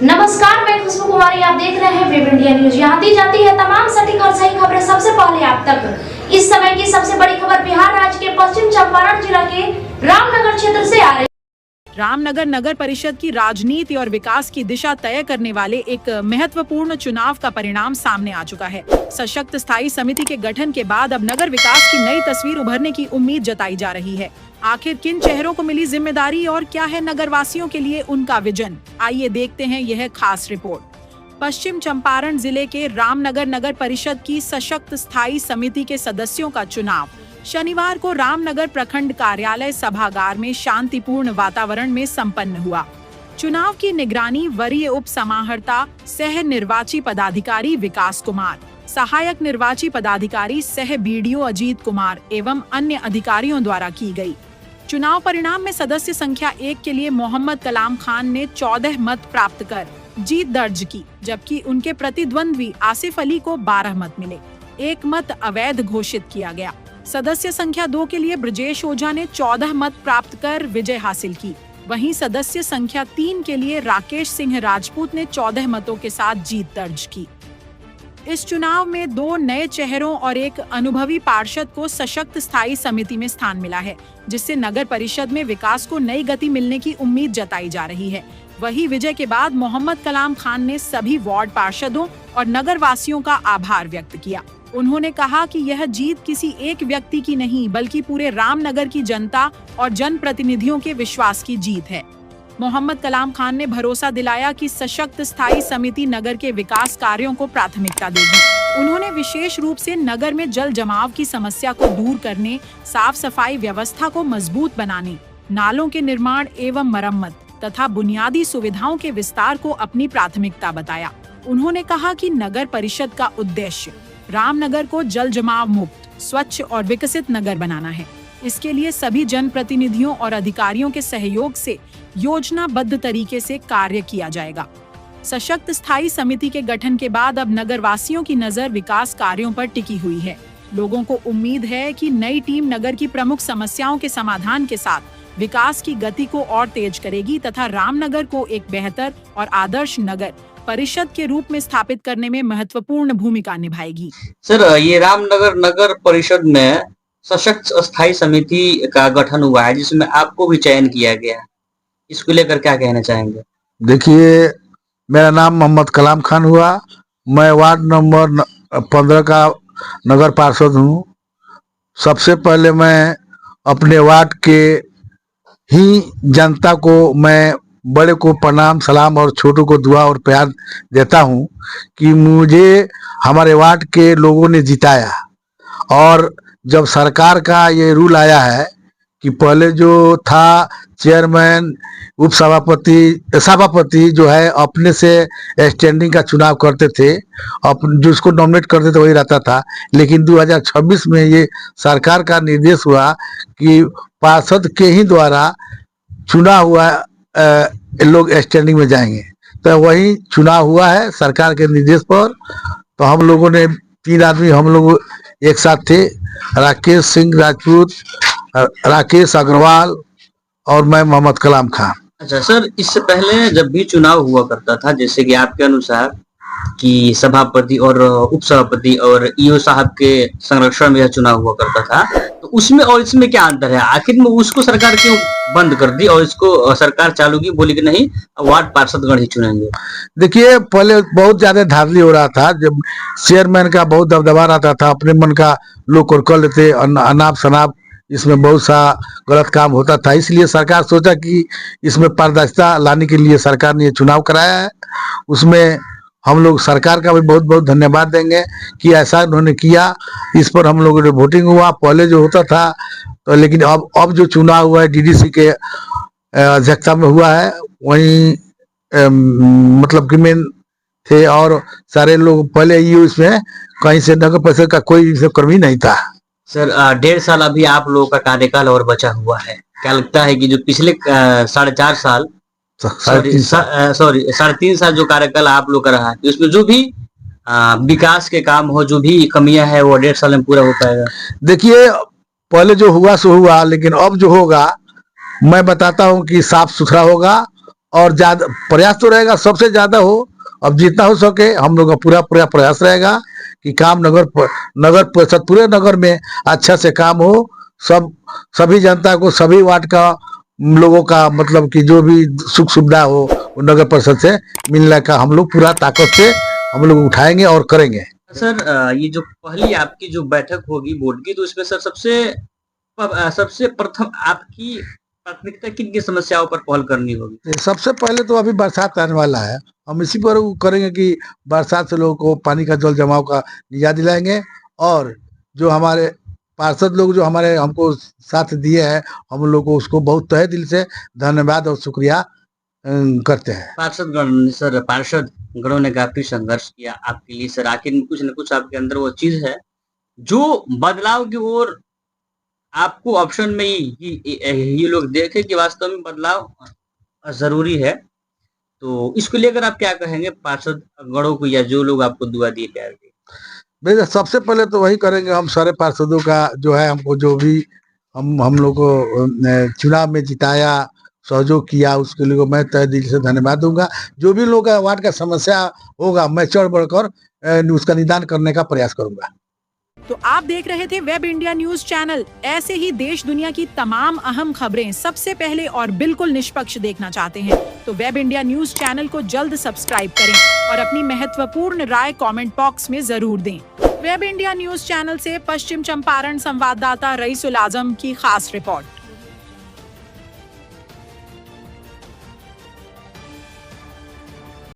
नमस्कार, मैं खुशबू कुमारी। आप देख रहे हैं वेब इंडिया न्यूज। यहाँ दी जाती है तमाम सटीक और सही खबरें सबसे पहले आप तक। इस समय की सबसे बड़ी खबर बिहार राज्य के पश्चिम चंपारण जिला के रामनगर क्षेत्र से आ रही। रामनगर नगर परिषद की राजनीति और विकास की दिशा तय करने वाले एक महत्वपूर्ण चुनाव का परिणाम सामने आ चुका है। सशक्त स्थायी समिति के गठन के बाद अब नगर विकास की नई तस्वीर उभरने की उम्मीद जताई जा रही है। आखिर किन चेहरों को मिली जिम्मेदारी और क्या है नगर वासियों के लिए उनका विजन, आइए देखते हैं यह खास रिपोर्ट। पश्चिम चंपारण जिले के रामनगर नगर परिषद की सशक्त स्थायी समिति के सदस्यों का चुनाव शनिवार को रामनगर प्रखंड कार्यालय सभागार में शांतिपूर्ण वातावरण में संपन्न हुआ। चुनाव की निगरानी वरीय उप समाहर्ता सह निर्वाची पदाधिकारी विकास कुमार, सहायक निर्वाची पदाधिकारी सह बीडीओ अजीत कुमार एवं अन्य अधिकारियों द्वारा की गई। चुनाव परिणाम में सदस्य संख्या 1 के लिए मोहम्मद कलाम खान ने 14 मत प्राप्त कर जीत दर्ज की, जबकि उनके प्रतिद्वंद्वी आसिफ अली को 12 मत मिले। 1 मत अवैध घोषित किया गया। सदस्य संख्या 2 के लिए ब्रजेश ओझा ने 14 मत प्राप्त कर विजय हासिल की। वहीं सदस्य संख्या 3 के लिए राकेश सिंह राजपूत ने 14 मतों के साथ जीत दर्ज की। इस चुनाव में 2 नए चेहरों और एक अनुभवी पार्षद को सशक्त स्थायी समिति में स्थान मिला है, जिससे नगर परिषद में विकास को नई गति मिलने की उम्मीद जताई जा रही है। वहीं विजय के बाद मोहम्मद कलाम खान ने सभी वार्ड पार्षदों और नगर वासियों का आभार व्यक्त किया। उन्होंने कहा कि यह जीत किसी एक व्यक्ति की नहीं, बल्कि पूरे रामनगर की जनता और जनप्रतिनिधियों के विश्वास की जीत है। मोहम्मद कलाम खान ने भरोसा दिलाया कि सशक्त स्थायी समिति नगर के विकास कार्यों को प्राथमिकता देगी। उन्होंने विशेष रूप से नगर में जल जमाव की समस्या को दूर करने, साफ सफाई व्यवस्था को मजबूत बनाने, नालों के निर्माण एवं मरम्मत तथा बुनियादी सुविधाओं के विस्तार को अपनी प्राथमिकता बताया। उन्होंने कहा कि नगर परिषद का उद्देश्य रामनगर को जल जमाव मुक्त, स्वच्छ और विकसित नगर बनाना है। इसके लिए सभी जनप्रतिनिधियों और अधिकारियों के सहयोग से योजनाबद्ध तरीके से कार्य किया जाएगा। सशक्त स्थायी समिति के गठन के बाद अब नगर वासियों की नजर विकास कार्यों पर टिकी हुई है। लोगों को उम्मीद है कि नई टीम नगर की प्रमुख समस्याओं के समाधान के साथ विकास की गति को और तेज करेगी तथा रामनगर को एक बेहतर और आदर्श नगर परिषद के रूप में स्थापित करने में महत्वपूर्ण भूमिका निभाएगी। सर, ये रामनगर नगर परिषद में सशक्त स्थायी समिति का गठन हुआ है, जिसमें आपको भी चयन किया गया है, इसको लेकर क्या कहना चाहेंगे? देखिए, मेरा नाम मोहम्मद कलाम खान हुआ। मैं वार्ड नंबर 15 का नगर पार्षद हूँ। सबसे पहले मैं अपने वार्ड के ही जनता को, मैं बड़े को प्रणाम सलाम और छोटों को दुआ और प्यार देता हूँ कि मुझे हमारे वार्ड के लोगों ने जिताया। और जब सरकार का ये रूल आया है कि पहले जो था चेयरमैन, उप सभापति जो है अपने से स्टैंडिंग का चुनाव करते थे, जिसको नॉमिनेट करते थे वही रहता था। लेकिन 2026 में ये सरकार का निर्देश हुआ कि पार्षद के ही द्वारा चुना हुआ लोग स्टैंडिंग में जाएंगे। तो वही चुनाव हुआ है सरकार के निर्देश पर। तो हम लोगों ने 3 आदमी हम लोग एक साथ थे, राकेश सिंह राजपूत, राकेश अग्रवाल और मैं मोहम्मद कलाम खान। अच्छा सर, इससे पहले जब भी चुनाव हुआ करता था, जैसे कि आपके अनुसार कि सभापति और उप सभापति और ईओ साहब के संरक्षण में यह चुनाव हुआ करता था, तो उसमें और इसमें क्या अंतर है? आखिर में उसको सरकार क्यों बंद कर दी और इसको सरकार चालू की, बोली कि नहीं वार्ड पार्षदगण ही चुनेंगे? देखिए, पहले बहुत ज्यादा धांधली हो रहा था। जब चेयरमैन का बहुत दबदबा रहता था, अपने मन का लोग कर लेते, अनाप शनाप इसमें बहुत सा गलत काम होता था। इसलिए सरकार सोचा कि इसमें पारदर्शिता लाने के लिए सरकार ने ये चुनाव कराया है। उसमें हम लोग सरकार का भी बहुत बहुत धन्यवाद देंगे कि ऐसा उन्होंने किया। इस पर हम लोगों ने वोटिंग हुआ। पहले जो होता था तो, लेकिन अब जो चुनाव हुआ है डीडीसी के अध्यक्षता में हुआ है, वहीं मतलब कि मेन थे और सारे लोग पहले ये इसमें कहीं से नगर परिषद का कोई कर्मी नहीं था। सर, 1.5 साल अभी आप लोगों का कार्यकाल और बचा हुआ है। क्या लगता है कि जो पिछले 4.5 साल सॉरी 3.5 साल जो कार्यकाल आप लोग का रहा है, उसमें जो भी विकास के काम हो, जो भी कमियां है, वो 1.5 साल में पूरा हो पाएगा? देखिए, पहले जो हुआ सो हुआ, लेकिन अब जो होगा मैं बताता हूं कि साफ सुथरा होगा और ज्यादा प्रयास तो रहेगा, सबसे ज्यादा हो, अब जितना हो सके हम लोग का पूरा पूरा प्रयास रहेगा कि काम नगर परिषद पूरे नगर में अच्छा से काम हो। सभी जनता को, सभी वार्ड का लोगों का मतलब कि जो भी सुख सुविधा हो वो नगर परिषद से मिलने का हम लोग पूरा ताकत से हम लोग उठाएंगे और करेंगे। सर ये जो पहली आपकी जो बैठक होगी बोर्ड की, तो इसमें सर सबसे प्रथम आपकी प्राथमिकता किन की समस्याओं पर पहल करनी होगी? सबसे पहले तो अभी बरसात आने वाला है, हम इसी पर करेंगे कि बरसात से लोगों को पानी का जल जमाव का निजात दिलाएंगे। और जो हमारे पार्षद लोग जो हमारे हमको साथ दिए हैं, हम लोग को उसको बहुत तहे दिल से धन्यवाद और शुक्रिया करते हैं। पार्षद गणों ने काफी संघर्ष किया आपके लिए सर, आखिर में कुछ न कुछ आपके अंदर वो चीज है जो बदलाव की ओर आपको ऑप्शन में ये लोग देखे कि वास्तव में बदलाव जरूरी है। तो इसको लेकर आप क्या कहेंगे पार्षद गणों को, या जो लोग आपको दुआ दिए प्यार दिए? भैया सबसे पहले तो वही करेंगे, हम सारे पार्षदों का जो है हमको जो भी हम लोग को चुनाव में जिताया, सहयोग किया, उसके लिए मैं तहे दिल से धन्यवाद दूंगा। जो भी लोग का वार्ड का समस्या होगा मैं चढ़ बढ़कर उसका निदान करने का प्रयास करूंगा। तो आप देख रहे थे वेब इंडिया न्यूज चैनल। ऐसे ही देश दुनिया की तमाम अहम खबरें सबसे पहले और बिल्कुल निष्पक्ष देखना चाहते हैं तो वेब इंडिया न्यूज चैनल को जल्द सब्सक्राइब करें और अपनी महत्वपूर्ण राय कमेंट बॉक्स में जरूर दें। वेब इंडिया न्यूज चैनल से पश्चिम चंपारण संवाददाता रईसुल आजम की खास रिपोर्ट।